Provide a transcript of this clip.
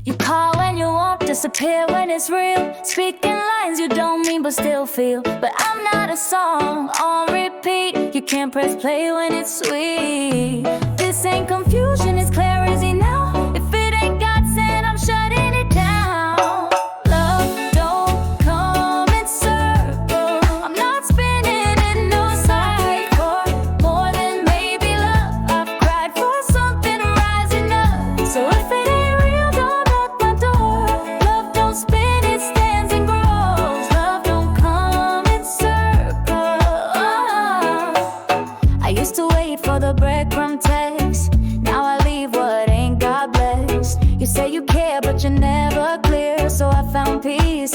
You call when you want, disappear when it's real. Speaking lines you don't mean but still feel. But I'm not a song on repeat. You can't press play when it's sweet. This ain't confusion, it's clarity now. If it ain't God sent, I'm shutting it down. Love don't come in circles. I'm not spinning in no cycle. More than maybe love, I've cried for something rising up. So if it ain't real, don't knock my door. Love don't spin, it stands and grows. Love don't come in circles. I used to wait for the breadcrumb text. Now I leave what ain't God blessed. You say you care, but you're never clear. So I found peace